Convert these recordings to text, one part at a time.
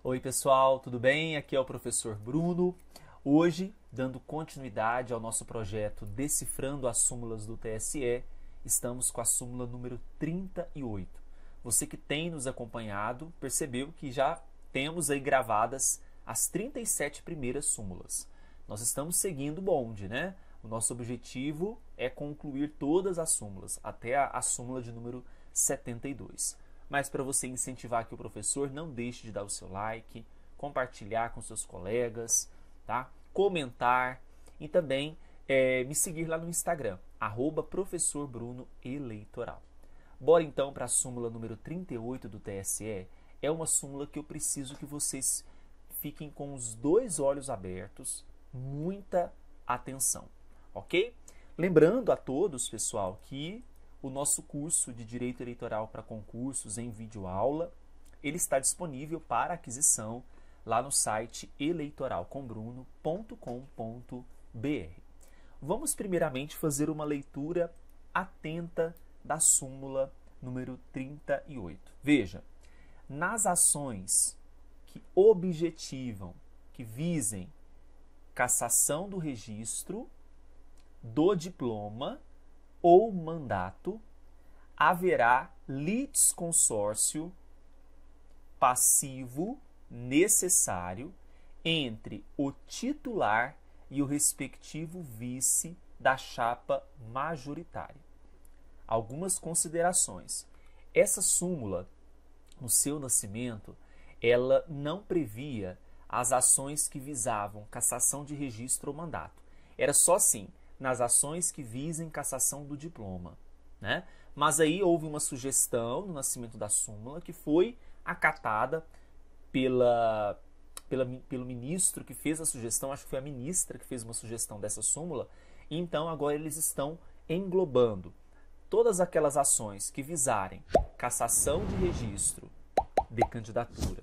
Oi pessoal, tudo bem? Aqui é o professor Bruno. Hoje, dando continuidade ao nosso projeto Decifrando as Súmulas do TSE, estamos com a súmula número 38. Você que tem nos acompanhado percebeu que já temos aí gravadas as 37 primeiras súmulas. Nós estamos seguindo o bonde, né? O nosso objetivo é concluir todas as súmulas, até a súmula de número 72. Mas para você incentivar aqui o professor, não deixe de dar o seu like, compartilhar com seus colegas, tá? Comentar e também me seguir lá no Instagram, @professorbrunoeleitoral. Bora então para a súmula número 38 do TSE. É uma súmula que eu preciso que vocês fiquem com os dois olhos abertos, muita atenção, ok? Lembrando a todos, pessoal, que o nosso curso de Direito Eleitoral para concursos em videoaula, ele está disponível para aquisição lá no site eleitoralcombruno.com.br. Vamos primeiramente fazer uma leitura atenta da súmula número 38. Veja, nas ações que objetivam, que visem cassação do registro, do diploma ou mandato, haverá litisconsórcio passivo necessário entre o titular e o respectivo vice da chapa majoritária. Algumas considerações. Essa súmula, no seu nascimento, ela não previa as ações que visavam cassação de registro ou mandato. Era só assim, nas ações que visem cassação do diploma, né? Mas aí houve uma sugestão no nascimento da súmula que foi acatada pelo ministro que fez a sugestão, acho que foi a ministra que fez uma sugestão dessa súmula, e então agora eles estão englobando todas aquelas ações que visarem cassação de registro de candidatura,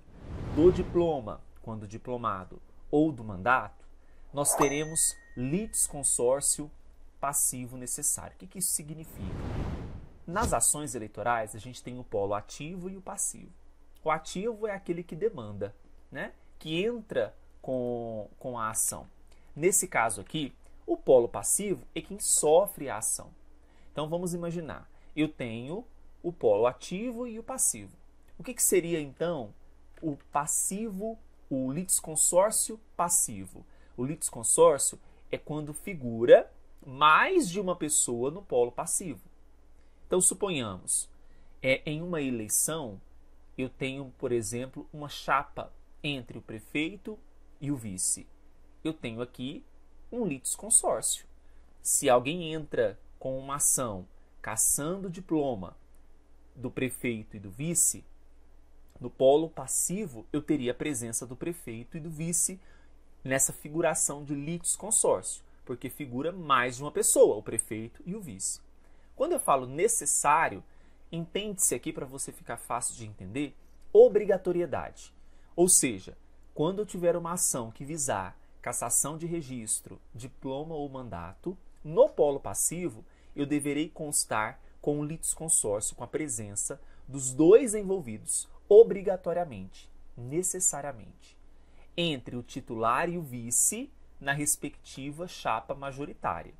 do diploma, quando diplomado, ou do mandato, nós teremos litisconsórcio passivo necessário. O que isso significa? Nas ações eleitorais, a gente tem o polo ativo e o passivo. O ativo é aquele que demanda, né? Que entra com a ação. Nesse caso aqui, o polo passivo é quem sofre a ação. Então, vamos imaginar, eu tenho o polo ativo e o passivo. O que seria, então, o passivo, o litisconsórcio passivo? O litisconsórcio é quando figura mais de uma pessoa no polo passivo. Então, suponhamos, em uma eleição, eu tenho, por exemplo, uma chapa entre o prefeito e o vice. Eu tenho aqui um litisconsórcio. Se alguém entra com uma ação cassando o diploma do prefeito e do vice, no polo passivo eu teria a presença do prefeito e do vice nessa figuração de litisconsórcio, porque figura mais de uma pessoa, o prefeito e o vice. Quando eu falo necessário, entende-se aqui, para você ficar fácil de entender, obrigatoriedade. Ou seja, quando eu tiver uma ação que visar cassação de registro, diploma ou mandato, no polo passivo, eu deverei constar com o litisconsórcio, com a presença dos dois envolvidos, obrigatoriamente, necessariamente, entre o titular e o vice na respectiva chapa majoritária,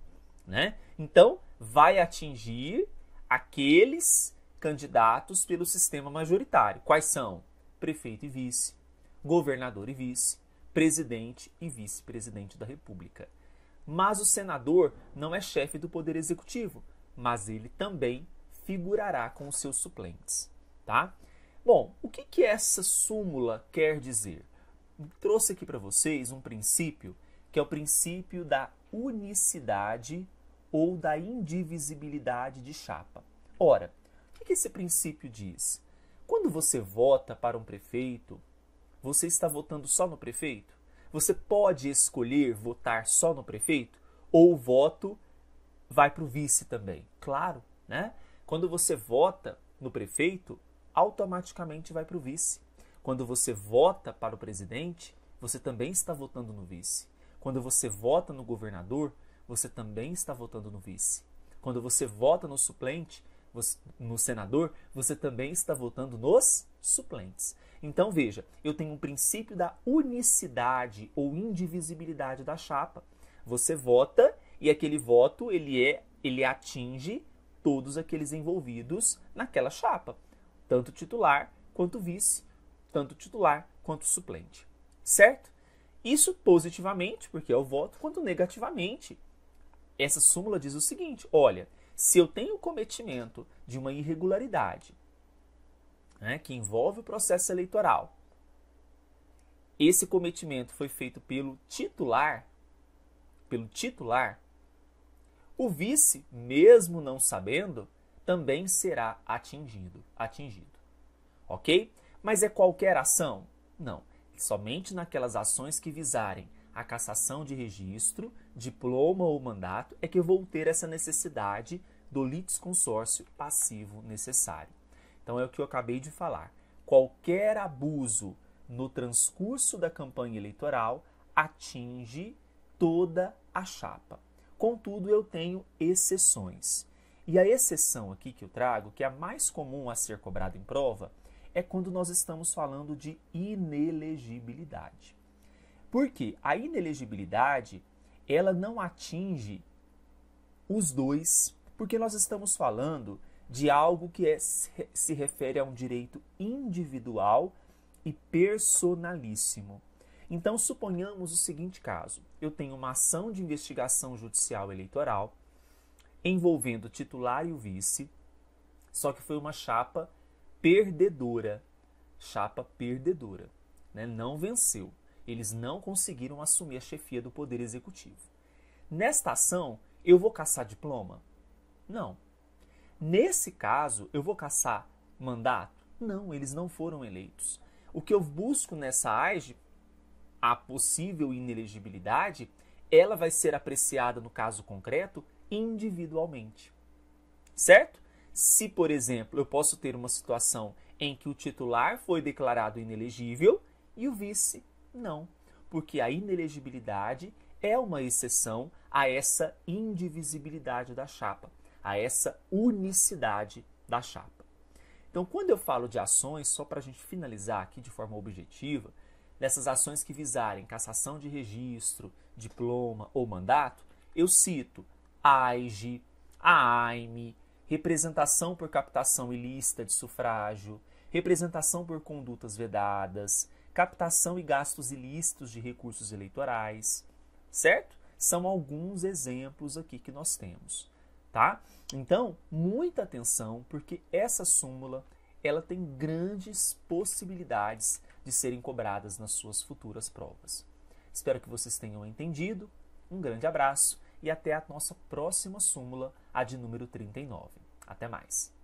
né? Então, vai atingir aqueles candidatos pelo sistema majoritário. Quais são? Prefeito e vice, governador e vice, presidente e vice-presidente da República. Mas o senador não é chefe do Poder Executivo, mas ele também figurará com os seus suplentes, tá? Bom, o que essa súmula quer dizer? Trouxe aqui para vocês um princípio, que é o princípio da unicidade ou da indivisibilidade de chapa. Ora, o que esse princípio diz? Quando você vota para um prefeito, você está votando só no prefeito? Você pode escolher votar só no prefeito? Ou o voto vai para o vice também? Claro, né? Quando você vota no prefeito, automaticamente vai para o vice. Quando você vota para o presidente, você também está votando no vice. Quando você vota no governador, você também está votando no vice. Quando você vota no suplente, no senador, você também está votando nos suplentes. Então, veja, eu tenho um princípio da unicidade ou indivisibilidade da chapa. Você vota e aquele voto ele atinge todos aqueles envolvidos naquela chapa, tanto titular quanto vice, tanto titular quanto suplente, certo? Isso positivamente, porque é o voto, quanto negativamente. Essa súmula diz o seguinte, olha, se eu tenho cometimento de uma irregularidade, né, que envolve o processo eleitoral, esse cometimento foi feito pelo titular, o vice, mesmo não sabendo, também será atingido. Ok? Mas é qualquer ação? Não. Somente naquelas ações que visarem a cassação de registro, diploma ou mandato é que eu vou ter essa necessidade do litisconsórcio passivo necessário. Então é o que eu acabei de falar. Qualquer abuso no transcurso da campanha eleitoral atinge toda a chapa. Contudo, eu tenho exceções. E a exceção aqui que eu trago, que é a mais comum a ser cobrada em prova, é quando nós estamos falando de inelegibilidade. Porque a inelegibilidade, ela não atinge os dois, porque nós estamos falando de algo que se refere a um direito individual e personalíssimo. Então, suponhamos o seguinte caso. Eu tenho uma ação de investigação judicial eleitoral envolvendo o titular e o vice, só que foi uma chapa perdedora. Né? Não venceu. Eles não conseguiram assumir a chefia do Poder Executivo. Nesta ação, eu vou caçar diploma? Não. Nesse caso, eu vou caçar mandato? Não, eles não foram eleitos. O que eu busco nessa AIGE, a possível inelegibilidade, ela vai ser apreciada no caso concreto individualmente. Certo? Se, por exemplo, eu posso ter uma situação em que o titular foi declarado inelegível e o vice não, porque a inelegibilidade é uma exceção a essa indivisibilidade da chapa, a essa unicidade da chapa. Então, quando eu falo de ações, só para a gente finalizar aqui de forma objetiva, dessas ações que visarem cassação de registro, diploma ou mandato, eu cito a AIGE, a AIME, representação por captação ilícita de sufrágio, representação por condutas vedadas, captação e gastos ilícitos de recursos eleitorais, certo? São alguns exemplos aqui que nós temos, tá? Então, muita atenção, porque essa súmula, ela tem grandes possibilidades de serem cobradas nas suas futuras provas. Espero que vocês tenham entendido. Um grande abraço e até a nossa próxima súmula, a de número 39. Até mais!